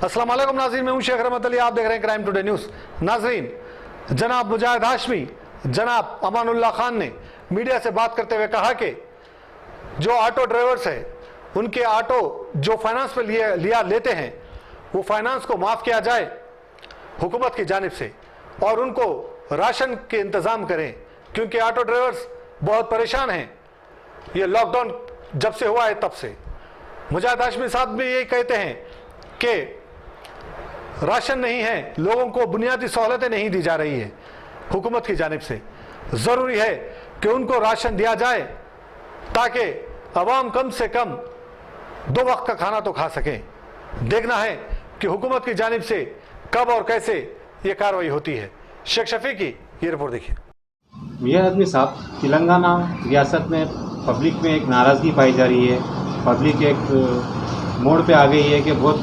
अस्सलाम वालेकुम नाज़रीन, मैं हूं शेख रहमत अली, आप देख रहे हैं क्राइम टुडे न्यूज़। नाज़रीन, जनाब मुजाहिद हाशमी, जनाब अमानुल्लाह खान ने मीडिया से बात करते हुए कहा कि जो ऑटो ड्राइवर्स हैं उनके ऑटो जो फाइनेंस पे लेते हैं वो फाइनेंस को माफ़ किया जाए हुकूमत की जानिब से और उनको राशन के इंतज़ाम करें, क्योंकि ऑटो ड्राइवर्स बहुत परेशान हैं ये लॉकडाउन जब से हुआ है तब से। मुजाहिद हाशमी साहब भी यही कहते हैं कि राशन नहीं है, लोगों को बुनियादी सहूलतें नहीं दी जा रही है हुकूमत की जानिब से। ज़रूरी है कि उनको राशन दिया जाए ताकि अवाम कम से कम 2 वक्त का खाना तो खा सकें। देखना है कि हुकूमत की जानिब से कब और कैसे ये कार्रवाई होती है। शेख शफी की ये रिपोर्ट देखिए। मियां आदमी साहब, तेलंगाना रियासत में पब्लिक में एक नाराज़गी पाई जा रही है। पब्लिक एक मोड़ पे आ गई है कि बहुत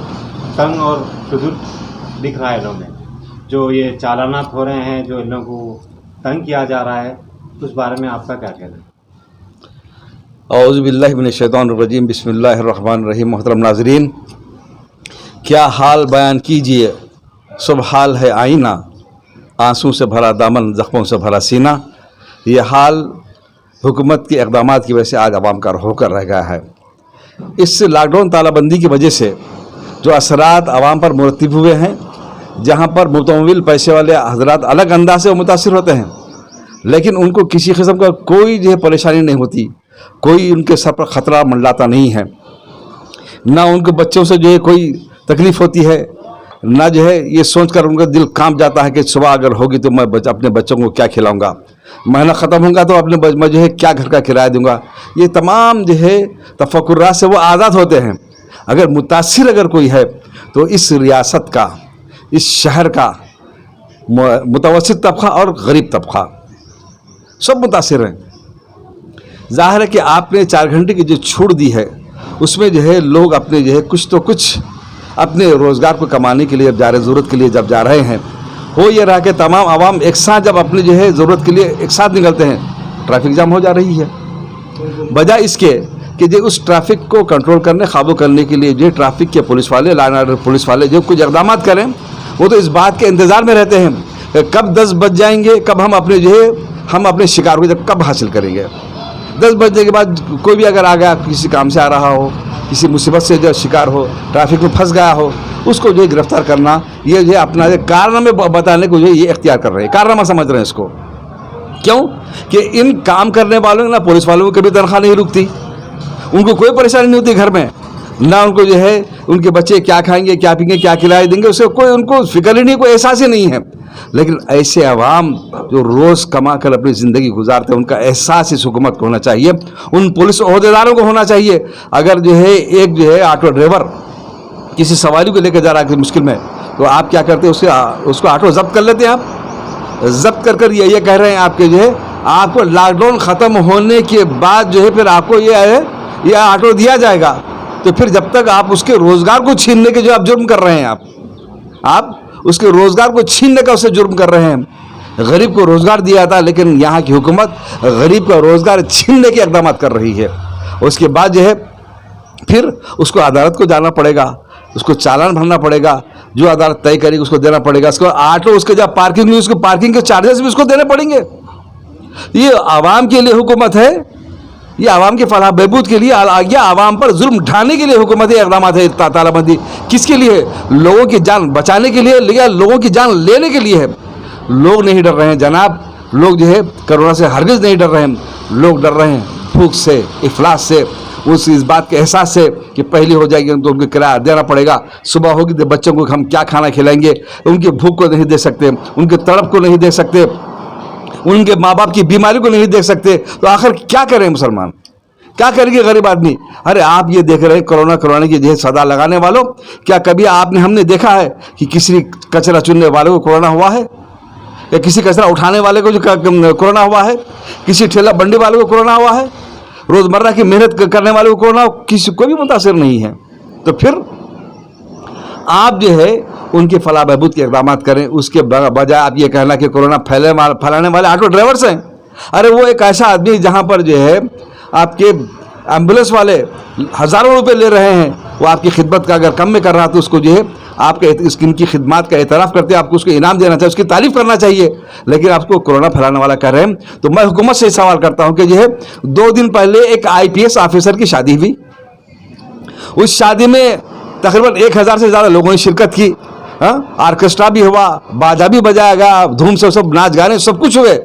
तंग और शुदुर दिख रहा है लोगों में। जो ये चालानात हो रहे हैं, जो इन लोगों को तंग किया जा रहा है, उस बारे में आपका क्या कहना है? औज़ु बिल्लाहि मिनश शैतानिर रजीम, बिस्मिल्लाहिर रहमानिर रहीम। मोहतरम नाज़रीन, क्या हाल बयान कीजिए, सब हाल है आईना, आंसू से भरा दामन, ज़ख्मों से भरा सीना। ये हाल हुकूमत के इक़दामात की वजह से आज आवाम का होकर रह गया है। इस लॉकडाउन तालाबंदी की वजह से जो असरात आवाम पर मुरतब हुए हैं, जहाँ पर मुतमविल पैसे वाले हजरात अलग अंदाज से मुतासिर होते हैं, लेकिन उनको किसी किस्म का कोई जो है परेशानी नहीं होती, कोई उनके सर पर ख़तरा मंडलाता नहीं है, ना उनके बच्चों से जो है कोई तकलीफ़ होती है, ना जो है ये सोचकर उनका दिल कांप जाता है कि सुबह अगर होगी तो मैं अपने बच्चों को क्या खिलाऊंगा, महीना ख़त्म होगा तो अपने मैं जो है क्या घर का किराया दूंगा। ये तमाम जो है तफक्कुरात से वो आज़ाद होते हैं। अगर मुतासिर अगर कोई है तो इस रियासत का, इस शहर का मुतवस्सित तबका और गरीब तबका सब मुतासिर हैं। ज़ाहिर है कि आपने 4 घंटे की जो छूट दी है उसमें जो है लोग अपने जो है कुछ तो कुछ अपने रोज़गार को कमाने के लिए जब जा रहे, ज़रूरत के लिए जब जा रहे हैं, हो ये रहा कि तमाम आवाम एक साथ जब अपने जो है ज़रूरत के लिए एक साथ निकलते हैं, ट्रैफिक जाम हो जा रही है। बजाय इसके कि जो उस ट्रैफिक को कंट्रोल करने, काबू करने के लिए जो ट्रैफिक के पुलिस वाले, लॉ एंड ऑर्डर पुलिस वाले जो कुछ इक़दाम करें, वो तो इस बात के इंतज़ार में रहते हैं कि कब 10 बज जाएंगे, कब हम अपने जो है हम अपने शिकार को जब कब हासिल करेंगे। 10 बजने के बाद कोई भी अगर आ गया, किसी काम से आ रहा हो, किसी मुसीबत से जो शिकार हो, ट्रैफिक में फंस गया हो, उसको जो है गिरफ्तार करना, ये जो है अपना कारनामे बताने को जो है ये इख्तियार कर रहे हैं, कारनामा समझ रहे हैं इसको। क्यों कि इन काम करने वालों ना पुलिस वालों को कभी तनख्वाह नहीं रुकती, उनको कोई परेशानी नहीं होती घर में, ना उनको जो है उनके बच्चे क्या खाएंगे, क्या पीएंगे, क्या खिलाए देंगे, उससे कोई उनको फिक्र ही नहीं, कोई एहसास ही नहीं है। लेकिन ऐसे अवाम जो रोज़ कमा कर अपनी ज़िंदगी गुजारते हैं, उनका एहसास इस हुकूमत को होना चाहिए, उन पुलिस ओहदेदारों को होना चाहिए। अगर जो है एक जो है ऑटो ड्राइवर किसी सवारी को लेकर जा रहा है मुश्किल में, तो आप क्या करते हैं, उसको ऑटो जब्त कर लेते हैं। आप जब्त कर ये कह रहे हैं आपके जो है आपको लॉकडाउन ख़त्म होने के बाद जो है फिर आपको ये ऑटो दिया जाएगा। तो फिर जब तक आप उसके रोज़गार को छीनने के जो आप जुर्म कर रहे हैं, आप उसके रोज़गार को छीनने का उससे जुर्म कर रहे हैं। गरीब को रोज़गार दिया था, लेकिन यहाँ की हुकूमत गरीब का रोज़गार छीनने के इक़दाम कर रही है। उसके बाद जो है फिर उसको अदालत को जाना पड़ेगा, उसको चालान भरना पड़ेगा, जो अदालत तय करेगी उसको देना पड़ेगा। उसको ऑटो, उसके जब पार्किंग हुई, उसको पार्किंग के चार्जेस भी उसको देने पड़ेंगे। ये आवाम के लिए हुकूमत है, ये आवाम के फलाह बहबूद के लिए, या आवाम पर जुल्म ढाने के लिए हुकूमती इक़दाम है। तालाबंदी किसके लिए? लोगों की जान बचाने के लिए या लोगों की जान लेने के लिए है। लोग नहीं डर रहे हैं जनाब, लोग जो है कोरोना से हरगिज़ नहीं डर रहे हैं। लोग डर रहे हैं भूख से, इफलास से, इस बात के एहसास से कि पहली हो जाएगी तो उनको किराया देना पड़ेगा, सुबह होगी तो बच्चों को हम क्या खाना खिलाएंगे, उनकी भूख को नहीं देख सकते, उनके तड़प को नहीं देख सकते, उनके माँ बाप की बीमारी को नहीं देख सकते, तो आखिर क्या करें मुसलमान, क्या करेंगे गरीब आदमी? अरे आप ये देख रहे हैं कोरोना की जो सदा लगाने वालों, क्या कभी हमने देखा है कि किसी कचरा चुनने वाले को कोरोना हुआ है, या किसी कचरा उठाने वाले को जो कोरोना हुआ है, किसी ठेला बंडी वाले को कोरोना हुआ है, रोज़मर्रा की मेहनत करने वाले को कोरोना किसी को भी मुतासिर नहीं है? तो फिर आप जो है उनके फलाह बहबूद के इक़दाम करें, उसके बजाय आप ये कहना कि कोरोना फैलाने वाले ऑटो ड्राइवर्स हैं। अरे वो एक ऐसा आदमी जहाँ पर जो है आपके एम्बुलेंस वाले हज़ारों रुपए ले रहे हैं, वो आपकी खिदमत का अगर कम में कर रहा तो उसको जो है आपके इनकी खिदमत का एतराफ़ करते हैं, आपको उसको इनाम देना चाहिए, उसकी तारीफ़ करना चाहिए। लेकिन आपको कोरोना फैलाने वाला कर रहे हैं। तो मैं हुकूमत से सवाल करता हूं कि जो है 2 दिन पहले एक IPS ऑफिसर की शादी हुई, उस शादी में तकरीबन 1000 से ज़्यादा लोगों ने शिरकत की। ऑर्केस्ट्रा भी हुआ, बाजा भी बजाया गया, धूम से सब नाच गाने सब कुछ हुए।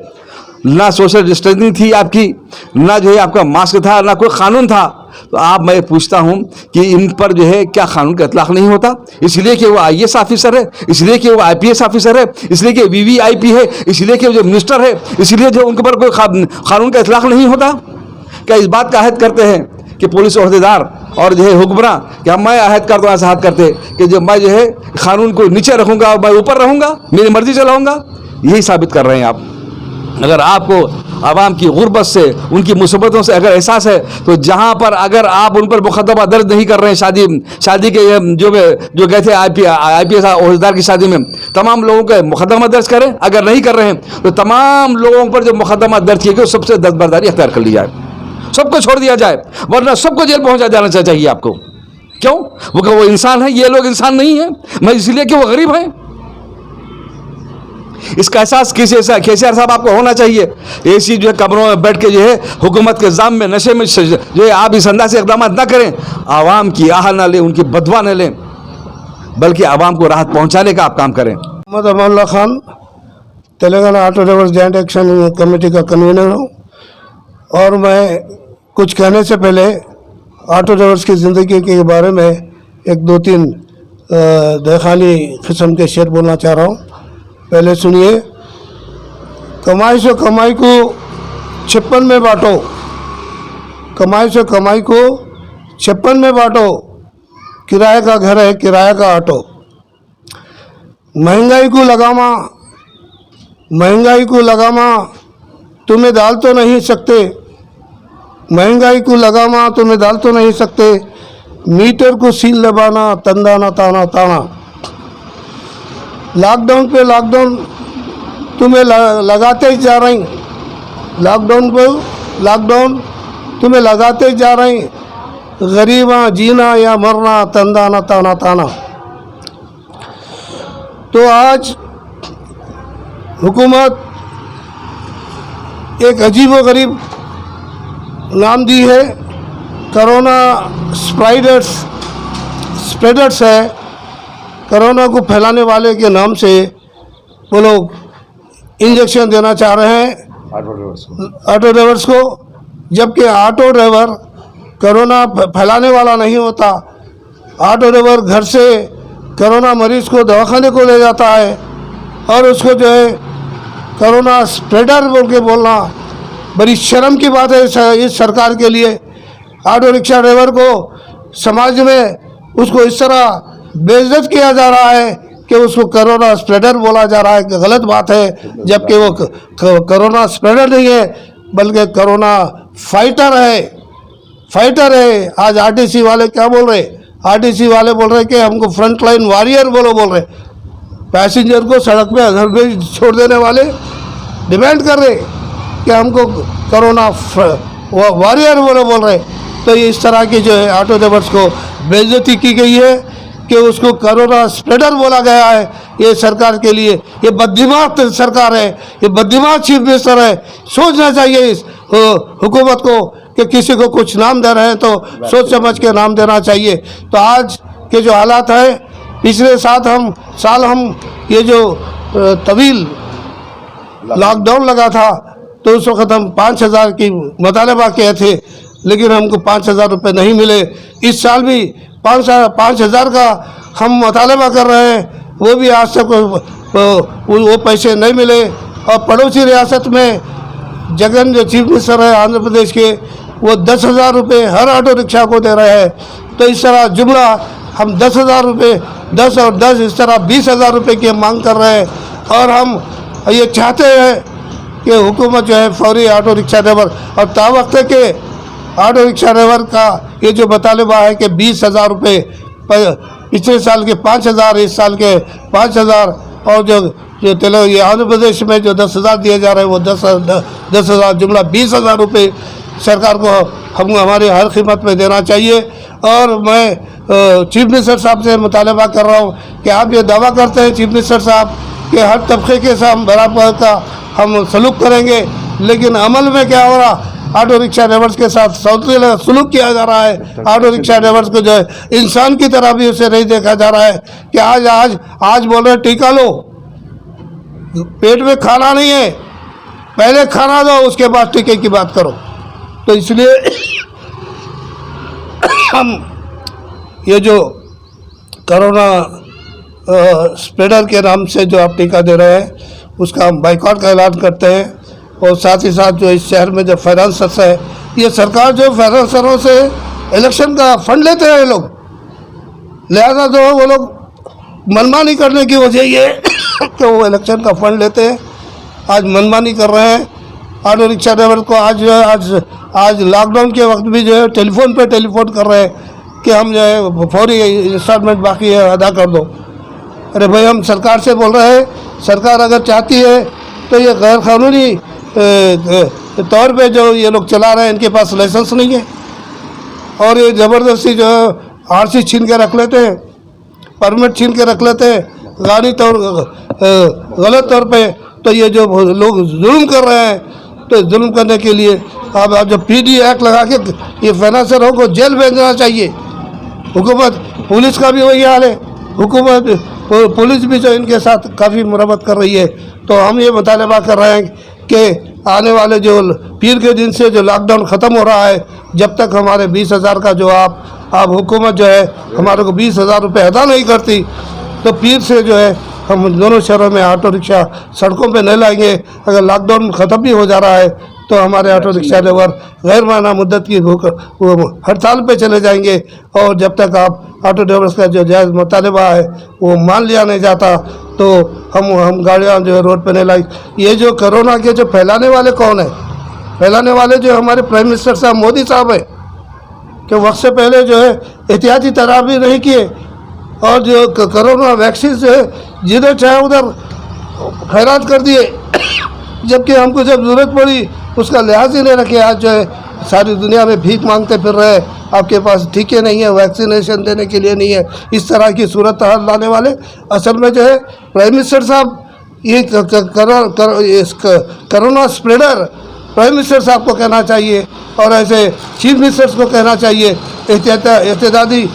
ना सोशल डिस्टेंसिंग थी आपकी, ना जो है आपका मास्क था, ना कोई कानून था। तो मैं पूछता हूं कि इन पर जो है क्या कानून का इतलाक नहीं होता? इसलिए कि वो IAS ऑफिसर है, इसलिए कि वो IPS ऑफिसर है, इसलिए कि VVIP है, इसलिए कि जो मिनिस्टर है, इसलिए जो उनके पर कोई कानून का इतलाक नहीं होता? क्या इस बात का अहद करते हैं कि पुलिस अहदेदार और जो है हुक्मरान, क्या मैं अहद करता हूँ, ऐसा अहद करते कि जो मैं जो है कानून को नीचे रखूँगा और मैं ऊपर रहूँगा, मेरी मर्जी चलाऊँगा? यही साबित कर रहे हैं आप। अगर आपको आवाम की गुर्बत से, उनकी मुसीबतों से अगर एहसास है, तो जहाँ पर अगर आप उन पर मुकदमा दर्ज नहीं कर रहे हैं, शादी के जो गए थे IPS अहदेदार की शादी में, तमाम लोगों के मुकदमा दर्ज करें। अगर नहीं कर रहे हैं तो तमाम लोगों पर जो मुकदमा दर्ज किए गए सबसे दस्तबरदारी अख्तियार कर ली जाए, सबको छोड़ दिया जाए, वरना सबको जेल पहुंचा जाना चाहिए आपको। क्यों? वो इंसान है, ये लोग इंसान नहीं है? मैं इसलिए कि वो गरीब हैं। इसका एहसास KCR साहब आपको होना चाहिए। ऐसी जो है कमरों में बैठ के जो है हुकूमत के जाम में, नशे में जो है आप इस अंदाज से इक़दाम ना करें, आवाम की आह ना लें, उनकी बदवा न लें, बल्कि आवाम को राहत पहुंचाने का आप काम करें। Mohammed Amanullah Khan, Telangana auto drivers joint action committee का कन्वीनर हूँ। और मैं कुछ कहने से पहले ऑटो ड्राइवर्स की ज़िंदगी के बारे में 1-2-3 देखानी किस्म के शेर बोलना चाह रहा हूँ। पहले सुनिए। कमाई से कमाई को 56 में बांटो, कमाई से कमाई को 56 में बांटो, किराए का घर है किराए का ऑटो। महंगाई को लगामा तुम्हें डाल तो नहीं सकते, महंगाई को लगामा तुम्हें डाल तो नहीं सकते, मीटर को सील लगाना तंदाना ताना ताना। लॉकडाउन पे लॉकडाउन तुम्हें लगाते ही जा रही, लॉकडाउन पे लॉकडाउन तुम्हें लगाते ही जा रही, गरीबा जीना या मरना तंदाना ताना ताना। तो आज हुकूमत एक अजीब व गरीब नाम दी है, कोरोना स्प्रेडर्स है। कोरोना को फैलाने वाले के नाम से वो लोग इंजेक्शन देना चाह रहे हैं ऑटो ड्राइवर्स को, जबकि ऑटो ड्राइवर कोरोना फैलाने वाला नहीं होता। ऑटो ड्राइवर घर से कोरोना मरीज़ को दवाखाने को ले जाता है और उसको जो है कोरोना स्प्रेडर बोल के बोलना बड़ी शर्म की बात है इस सरकार के लिए। ऑटो रिक्शा ड्राइवर को समाज में उसको इस तरह बेइज्जत किया जा रहा है कि उसको कोरोना स्प्रेडर बोला जा रहा है, कि गलत बात है, जबकि वो कोरोना स्प्रेडर नहीं है बल्कि कोरोना फाइटर है। आज RTC वाले क्या बोल रहे? RTC वाले बोल रहे कि हमको फ्रंट लाइन वॉरियर बोल रहे। पैसेंजर को सड़क पे घर पे छोड़ देने वाले डिमांड कर रहे कि हमको कोरोना वॉरियर बोल रहे। तो ये इस तरह की जो है ऑटो ड्राइवर्स को बेइज्जती की गई है कि उसको कोरोना स्प्रेडर बोला गया है। ये सरकार के लिए ये बददिमाग सरकार है, ये बददिमाग चीफ मिनिस्टर है। सोचना चाहिए इस हुकूमत को कि किसी को कुछ नाम दे रहे हैं तो सोच समझ के नाम देना चाहिए। तो आज के जो हालात है, पिछले साल हम ये जो तवील लॉकडाउन लगा था तो उस वक़्त हम 5,000 की मुतालबा किए थे, लेकिन हमको 5,000 रुपये नहीं मिले। इस साल भी 5,000 का हम मुतालबा कर रहे हैं, वो भी आज तक वो पैसे नहीं मिले। और पड़ोसी रियासत में जगन जो चीफ मिनिस्टर है आंध्र प्रदेश के, वो 10,000 रुपये हर ऑटो रिक्शा को दे रहे हैं। तो इस तरह जुमला हम 10,000 रुपये, 10 और 10 इस तरह 20,000 रुपये की मांग कर रहे हैं। और हम ये चाहते हैं कि हुकूमत जो है फौरी ऑटो रिक्शा ड्राइवर और तावक्त के ऑटो रिक्शा ड्राइवर का ये जो मुतालबा है कि 20,000 रुपये, पिछले साल के 5,000, इस साल के 5,000, और ये आंध्र प्रदेश में जो 10,000 दिए जा रहे हैं वो 10,000 जुमला 20,000 रुपये सरकार को हम हमारी हर खिदमत में देना चाहिए। और मैं चीफ मिनिस्टर साहब से मुतालबा कर रहा हूँ कि आप ये दावा करते हैं चीफ मिनिस्टर साहब कि हर तबके के साथ बराबर का हम सलूक करेंगे, लेकिन अमल में क्या हो रहा, ऑटो रिक्शा ड्राइवर्स के साथ सलूक किया जा रहा है। ऑटो रिक्शा ड्राइवर्स को जो है इंसान की तरह भी उसे नहीं देखा जा रहा है कि आज बोल रहे टीका लो, पेट में खाना नहीं है, पहले खाना दो उसके बाद टीके की बात करो। तो इसलिए हम ये जो कोरोना स्प्रेडर के नाम से जो आप टीका दे रहे हैं उसका हम बाइकआउट का ऐलान करते हैं। और साथ ही साथ जो इस शहर में जो फाइनेंसर्स है, ये सरकार जो फाइनेंसरों से इलेक्शन का फंड लेते हैं लोग, लिहाजा जो है वो लोग मनमानी करने की वजह ये कि वो इलेक्शन का फंड लेते हैं, आज मनमानी कर रहे हैं। ऑटो रिक्शा ड्राइवर को आज जो है आज लॉकडाउन के वक्त भी जो है टेलीफोन कर रहे हैं कि हम जो है फौरी इंस्टॉलमेंट बाकी है अदा कर दो। अरे भाई, हम सरकार से बोल रहे हैं, सरकार अगर चाहती है तो ये गैर कानूनी तौर पे जो ये लोग चला रहे हैं, इनके पास लाइसेंस नहीं है और ये ज़बरदस्ती जो है आरसी छीन के रख लेते हैं, परमिट छीन के रख लेते हैं गाड़ी तौर गलत तौर पे। तो ये जो लोग जुल्म कर रहे हैं, तो जुल्म करने के लिए अब जो PD एक्ट लगा के ये फाइनेंसरों को जेल भेजना चाहिए। हुकूमत पुलिस का भी वही हाल है, हुकूमत पुलिस भी जो इनके साथ काफ़ी मुरम्मत कर रही है। तो हम ये मुतालबा कर रहे हैं कि आने वाले जो पीर के दिन से जो लॉकडाउन ख़त्म हो रहा है, जब तक हमारे 20,000 का जो आप हुकूमत जो है हमारे को 20,000 रुपये अदा नहीं करती, तो पीर से जो है हम दोनों शहरों में ऑटो रिक्शा सड़कों पे नहीं लाएंगे। अगर लॉकडाउन ख़त्म भी हो जा रहा है तो हमारे ऑटो रिक्शा ड्राइवर गैर माना मुद्दत की वो हड़ताल पे चले जाएंगे। और जब तक आप ऑटो ड्राइवर्स का जो जायज़ मुतालबा है वो मान लिया नहीं जाता, तो हम गाड़ियाँ जो है रोड पे नहीं लाई। ये जो कोरोना के जो फैलाने वाले कौन है, फैलाने वाले जो हमारे प्राइम मिनिस्टर साहब मोदी साहब हैं, कि वक्त से पहले जो है एहतियाती तदाबीर नहीं किए और जो कोरोना वैक्सीन जो है जिधर चाहे उधर खैरात कर दिए, जबकि हमको जब ज़रूरत पड़ी उसका लिहाज ही नहीं रखे। आज जो है सारी दुनिया में भीख मांगते फिर रहे, आपके पास टीके नहीं है, वैक्सीनेशन देने के लिए नहीं है, इस तरह की सूरत हाल लाने वाले असल में जो है प्राइम मिनिस्टर साहब ये कोरोना स्प्रेडर प्राइम मिनिस्टर साहब को कहना चाहिए और ऐसे चीफ मिनिस्टर्स को कहना चाहिए एहतियाती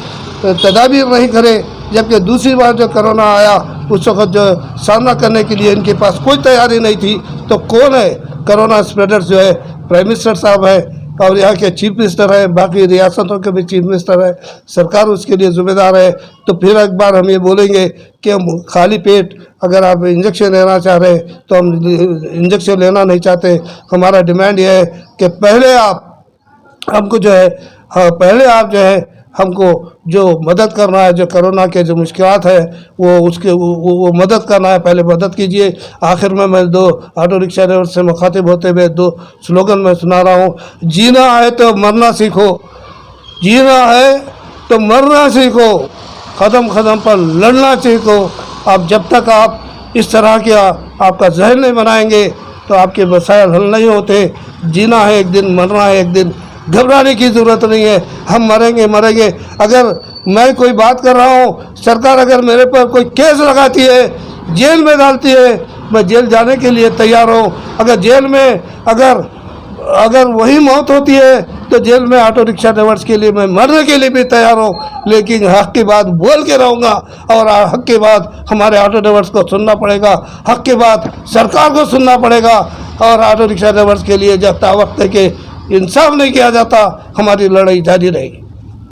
तदाबीर नहीं करे। जबकि दूसरी बार जो कोरोना आया उस वक्त जो सामना करने के लिए इनके पास कोई तैयारी नहीं थी। तो कौन है कोरोना स्प्रेडर्स? जो है प्राइम मिनिस्टर साहब है और यहाँ के चीफ मिनिस्टर है, बाकी रियासतों के भी चीफ मिनिस्टर है, सरकार उसके लिए ज़िम्मेदार है। तो फिर एक बार हम ये बोलेंगे कि हम खाली पेट अगर आप इंजेक्शन लेना चाह रहे हैं तो हम इंजेक्शन लेना नहीं चाहते। हमारा डिमांड ये है कि पहले आप हमको जो है पहले आप जो है हमको जो मदद करना है, जो कोरोना के जो मुश्किलात है वो मदद करना है, पहले मदद कीजिए। आखिर में मैं 2 ऑटो रिक्शा ड्राइवर से मुखातिब होते हुए 2 स्लोगन मैं सुना रहा हूँ। जीना है तो मरना सीखो, जीना है तो मरना सीखो, कदम कदम पर लड़ना सीखो। अब जब तक आप इस तरह के आपका जहन नहीं बनाएंगे तो आपके मसाइल हल नहीं होते। जीना है एक दिन, मरना है एक दिन, घबराने की ज़रूरत नहीं है। हम मरेंगे। अगर मैं कोई बात कर रहा हूँ, सरकार अगर मेरे पर कोई केस लगाती है, जेल में डालती है, मैं जेल जाने के लिए तैयार हूँ। अगर जेल में अगर वही मौत होती है तो जेल में ऑटो रिक्शा ड्राइवर्स के लिए मैं मरने के लिए भी तैयार हूँ, लेकिन हक़ की बात बोल के रहूँगा। और हक़ की बात हमारे ऑटो ड्राइवर्स को सुनना पड़ेगा, हक़ की बात सरकार को सुनना पड़ेगा। और ऑटो रिक्शा ड्राइवर्स के लिए जब तक वक्त है कि इंसाफ नहीं किया जाता, हमारी लड़ाई जारी रहेगी।